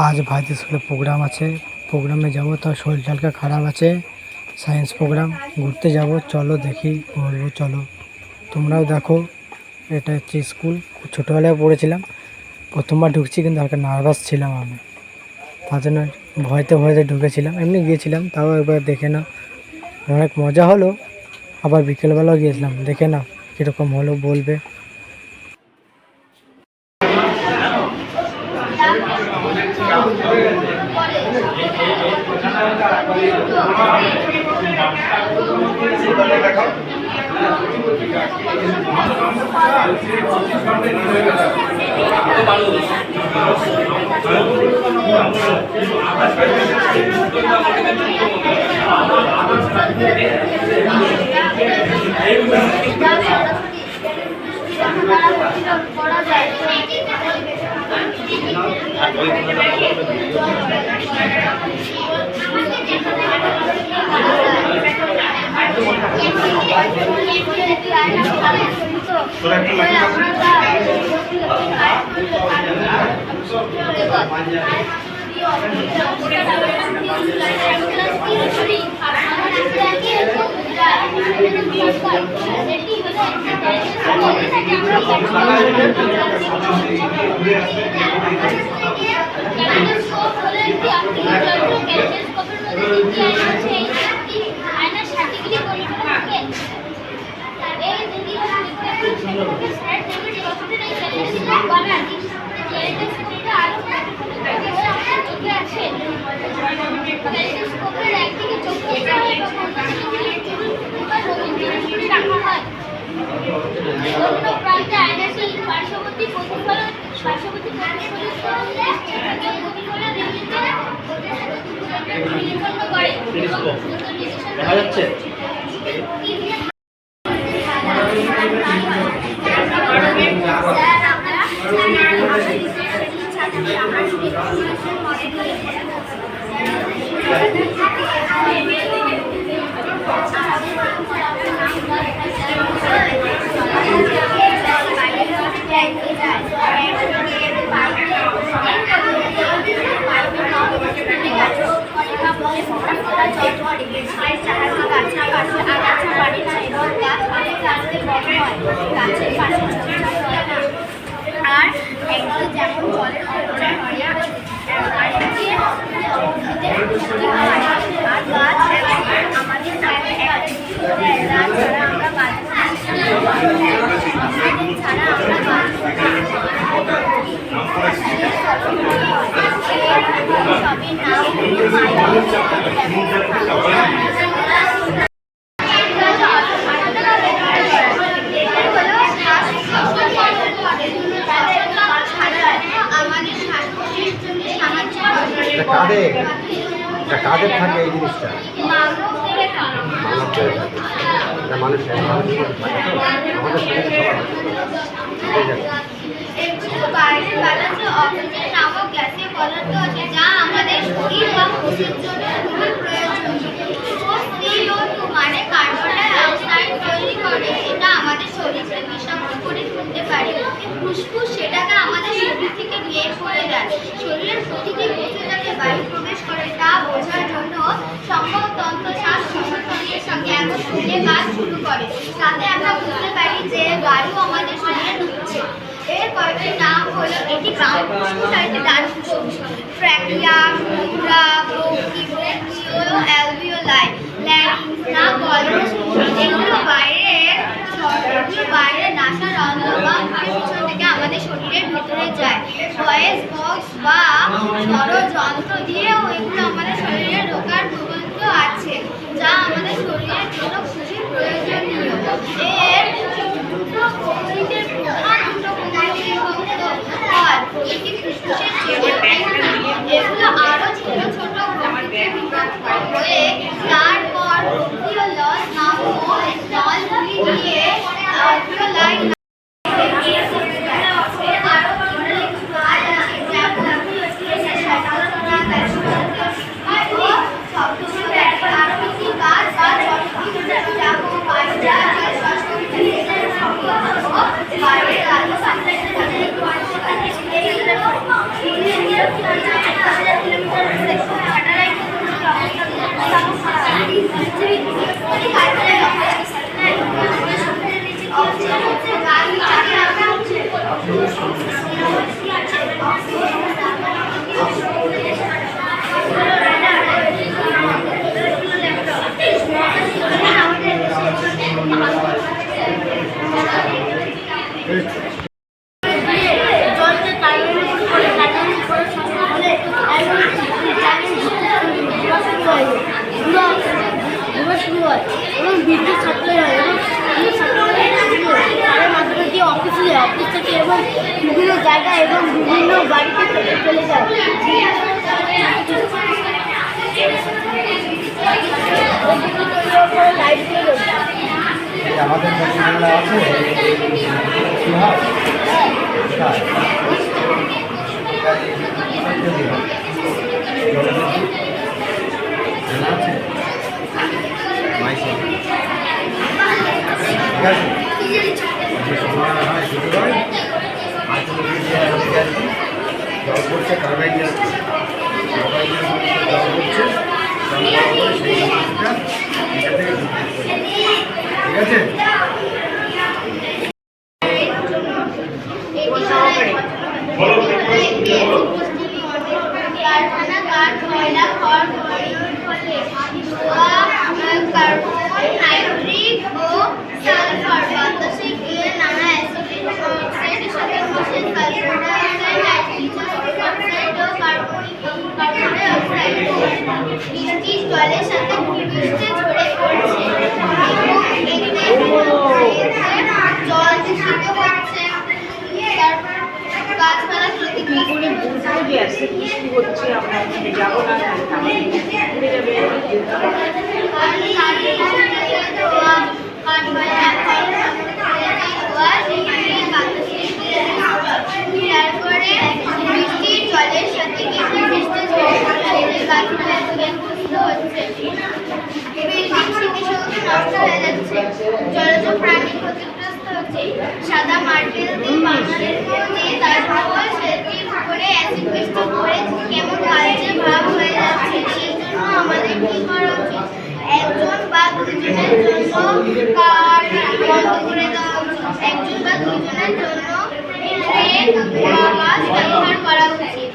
आज भाई school programme আছে, प्रोग्रामे যাব। তো শরীরটা হালকা খারাপ আছে। সায়েন্স প্রোগ্রাম ঘুরতে যাব, চলো দেখি বলবো চলো, তোমরাও দেখো। এটা হচ্ছে স্কুল, ছোটোবেলায় পড়েছিলাম, প্রথমবার ঢুকছি কিন্তু হালকা নার্ভাস ছিলাম আমি, তার জন্য ভয়তে ভয়তে ঢুকেছিলাম। এমনি গিয়েছিলাম, তাও একবার দেখে না, অনেক মজা হলো। আবার বিকেলবেলাও গিয়েছিলাম, দেখে না কীরকম হলো বলবে। দেখা যাচ্ছে আর একদিকে যেমন জলের অপচয় হয় আর গাছ আমাদের ছাড়া আমরা কাদের থাকে এই জিনিসটা? মানুষের অক্সিজেন নামক গ্যাসীয় পদার্থ আছে যা আমাদের শরীর বা কোষের জন্য খুবই প্রয়োজনীয়। মানে কার্বন ডাই অক্সাইড তৈরি করে, সেটা আমাদের শরীরকে বিষাক্ত করে তুলতে পারে। ফুসফুস সেটাকে আমাদের শরীর থেকে বের করে দেয়। শরীরের প্রতিটি কোষে যাতে বায়ু প্রবেশ করে তা বোঝার জন্য সম্ভবতন্ত্র শ্বাস প্রশ্বাসের সঙ্গে একসঙ্গে কাজ শুরু করে। তাতে আমরা বুঝতে পারি যে বায়ু আমাদের শরীরে ঢুকছে। এর কয়েকটি নাম হলো, এটি বাম ফুসফুস আর এটি ডান ফুসফুস। ট্র্যাকিয়া, মুদ্রা, ব্রোঙ্কি, ব্রোঙ্কিওল, অ্যালভিওলাই, ল্যারিংস, নাক, গলস, এগুলো বাইরে নাসারন্ধ্র বা মুখের পিছন থেকে আমাদের শরীরের ভিতরে যায়। ভয়েস বক্স বা স্বরযন্ত্র দিয়েও এগুলো আমাদের শরীরে ঢোকার প্রবণতা আছে, যা আমাদের শরীরের জন্য খুবই প্রয়োজনীয়। এর এগুলো আরো ছোট ছোট হয়ে তারপর নলগুলি দিয়ে লাইন এই আমাদের যেগুলো আছে কি হয় কোথায়? জানা আছে? মাইসে। ঠিক আছে? যে সময় হয় শুরু হয়, মাঝে মধ্যে যে আমাদের আর কি জল পড়ছে, কারবাই যাচ্ছে। কারবাই জল পড়ছে, জল পড়ার পরে সেই জিনিসটা এটা থেকে ঢুকতে পারে। ঠিক আছে? কারখানা কাঠ কয়লা খড় খড়ির ফলে ধোঁয়া কার্বন হাইড্রিক ও সালফার বাতাসে গিয়ে নানা অ্যাসিড অক্সাইডের সাথে মিশে সালফার ডাইঅক্সাইড নাইট্রোজেন অক্সাইড ও কার্বন ডাই অক্সাইড বৃষ্টির জলের সাথে ভূপৃষ্ঠে ঝরে পড়ছে এবং এতে জল দূষিত হচ্ছে। তারপর গাছপালা ক্ষতিগ্রস্ত যে অ্যাসিড বৃষ্টি হচ্ছে আমরা ওখানে যাবো না ঘুরে যাবে। তারপরে বৃষ্টির জলের সাথে কিছু বৃষ্টি ঝরে পড়ছে গাছপালা ক্ষতিগ্রস্ত হচ্ছে, বিল্ডিং স্মৃতিসৌধ নষ্ট হয়ে যাচ্ছে, জলজ প্রাণী ক্ষতিগ্রস্ত হচ্ছে, সাদা মার্বেল দিয়ে বানানো যে তাজমহল সেটির উপরে অ্যাসিড বৃষ্টি পড়ে কেমন কালচে ভাব হয়ে যাচ্ছে। সেই জন্য আমাদের কি করা উচিত? একজন বা দুজনের জন্য কার বন্ধ করে দেওয়া উচিত, একজন বা দুজনের জন্য ট্রেন বা বাস ব্যবহার করা উচিত।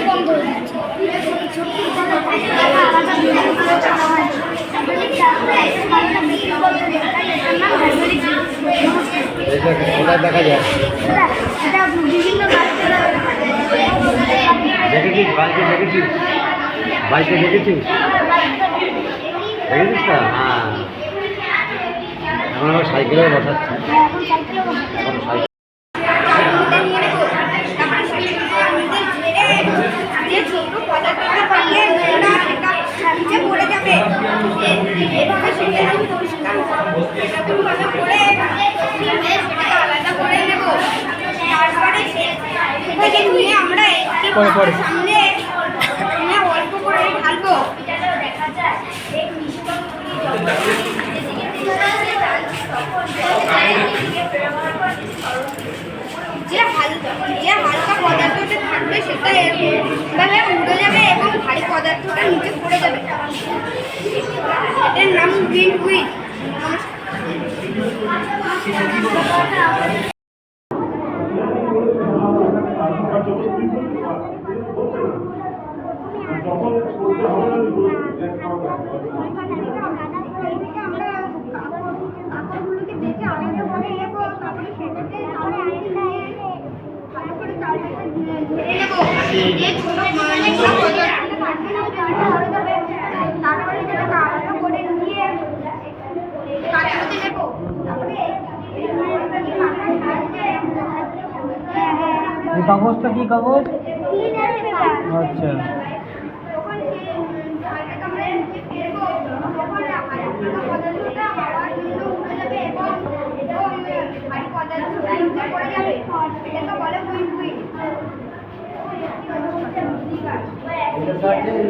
বন্ধ হয়ে যাচ্ছে। কোথায় দেখা যায়? দেখেছিস বাইকে দেখেছিস? বাইকে দেখেছিস? দেখেছিস না? হ্যাঁ, এখন আবার সাইকেলেও বসাচ্ছে। এখন সাইকেল যে ছোট পদার্থটা পাইয়ে নিচে পড়ে যাবে, এভাবে সেটাকে পরিষ্কার এরকম ভাবে করে সেটাকে আলাদা করে নেব। তারপরে সেটাকে নিয়ে আমরা একটি সামনে নিয়ে অল্প করে ঢালবো। যে হালকা পদার্থটা থাকবে সেটা এভাবে উড়ে যাবে এবং ভারী পদার্থটা নিচে পড়ে যাবে। এটার নাম গ্রিন হুইল। কাগজটা কি কাগজ? আচ্ছা,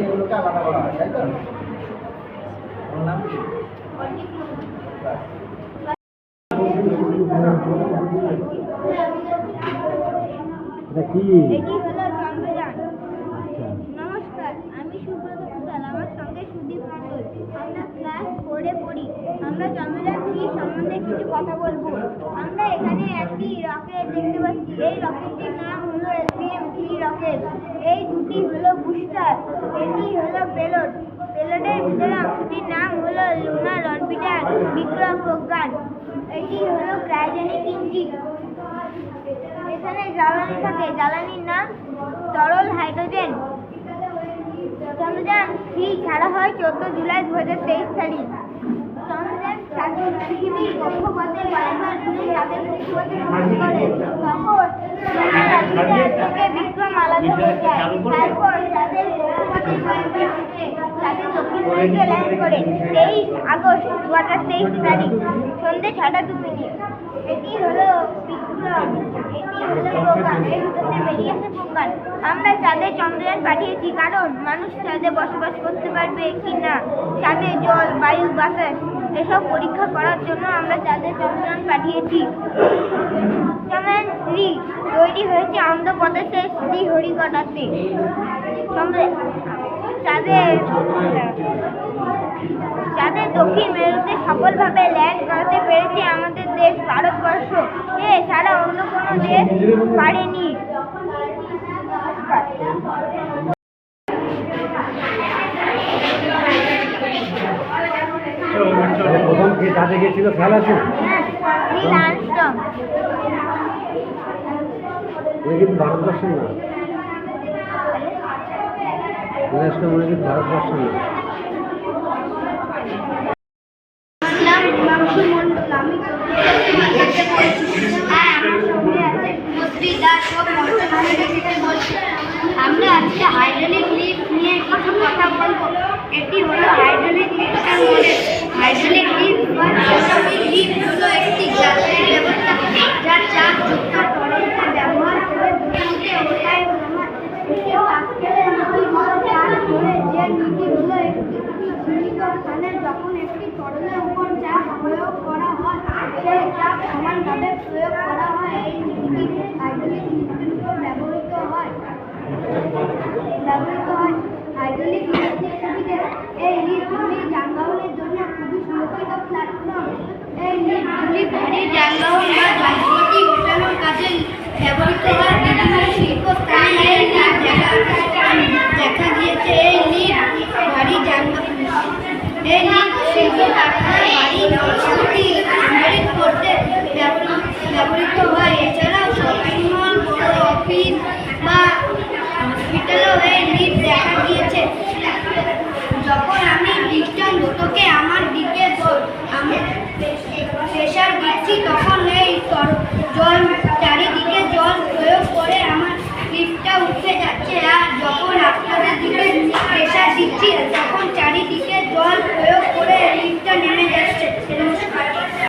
এগুলোকে আলাদা করা হয়, তাই তো? ওর নাম কি? এটা কি? এটি হলো চন্দ্রযান। নমস্কার, আমি সুব্রত কুশল, আমার সঙ্গে সুদীপ মণ্ডল। আমরা ক্লাস 4-এ পড়ি। আমরা চন্দ্রযান 3 সম্বন্ধে কিছু কথা বলবো। আমরা এখানে একটি রকেট দেখতে পাচ্ছি। এই রকেটটির নাম হলো SBM-3 রকেট। এই দুটি হলো বুস্টার, এটি হলো পেলোড। লিফটটির নাম হলো লুনার অরবিটার বিক্রম প্রজ্ঞান। এটি হলো ক্রায়োজেনিক ইঞ্জিন। এখানে জ্বালানি থাকে, জ্বালানির নাম তরল হাইড্রোজেন। চন্দ্রযান 3 ছাড়া হয় 14 জুলাই 2023 তারিখ। চন্দ্রযান পৃথিবীর কক্ষপথে বারবার ঘুরে চাঁদের কক্ষপথে ভ্রমণ করে। তখন থেকে বিক্রম আলাদা হয়ে যায়। তারপর চাঁদের কক্ষপথে কয়েকবার ঘুরে চাঁদের দক্ষিণ মেরুতে ল্যান্ড করে 23 আগস্ট 2023 তারিখ সন্ধ্যে 6টা 2 মিনিট। এটি হলো বিক্রম, এটি হলো প্রজ্ঞান, এর ভিতরে বেরিয়ে আসে প্রজ্ঞান। আমরা চাঁদে চন্দ্রযান পাঠিয়েছি কারণ মানুষ চাঁদে বসবাস করতে পারবে কিনা, চাঁদে জল, বায়ু, বাতাস এসব পরীক্ষা করার জন্য আমরা চাঁদে চন্দ্রযান পাঠিয়েছি। চন্দ্রযান 3 তৈরি হয়েছে অন্ধ্রপ্রদেশের শ্রীহরিকোটাতে। চাঁদের দক্ষিণ মেরুতে সফলভাবে ল্যান্ড করাতে পেরেছে আমাদের দেশ ভারতবর্ষ। এছাড়া অন্য কোনো দেশ পারেনি। প্রথম কে চাঁদে গিয়েছিল খেয়াল আছে? Neil Armstrong. এটা কিন্তু ভারতবর্ষের না, মনে কিন্তু ভারতবর্ষের না। আমার নাম হিমাংশু মণ্ডল। আমি চতুর্থ পড়ছি। হ্যাঁ, আমার সঙ্গে আছে মৈত্রী দাস ও পঞ্চম থেকে বলছি। আমরা আজকে হাইড্রোলিক লিফট নিয়ে কিছু কথা বলবো। এটি হলো হাইড্রোলিক লিফটের মডেল। হাইড্রোলিক লিফট বা জলচালিত লিফট হলো একটি যান্ত্রিক ব্যবস্থা যা চাপযুক্ত তরলকে ব্যবহার করে দুটিতে ওঠায় ও নামায়। এটি পাস্কেলের নীতিগুলো কাজ করে, যে নীতিগুলো একটি সীমিত স্থানে যখন একটি তরলের উপর চাপ প্রয়োগ করা হয় সেই চাপ সমানভাবে প্রয়োগ করা হয়। এই নীতিটি হাইড্রোলিক লিফটের উপর ব্যবহৃত হয়। হাইড্রোলিক লিফটের সুবিধা: এই লিফটগুলি যানবাহনের জন্য খুবই সুরক্ষিত প্ল্যাটফর্ম। এই লিফটগুলি ভারী যানবাহন বা যন্ত্রপাতি ওঠানোর কাজে ব্যবহৃত হয়। বিভিন্ন শিল্পস্থানে এই লিফট দেখা গিয়েছে। এই লিফট ভারী যানবাহন, এই লিফট শিল্প কারখানায় ভারী যন্ত্রপাতি লোড করতে ব্যবহৃত হয়। এছাড়াও শপিং মল, বড় অফিস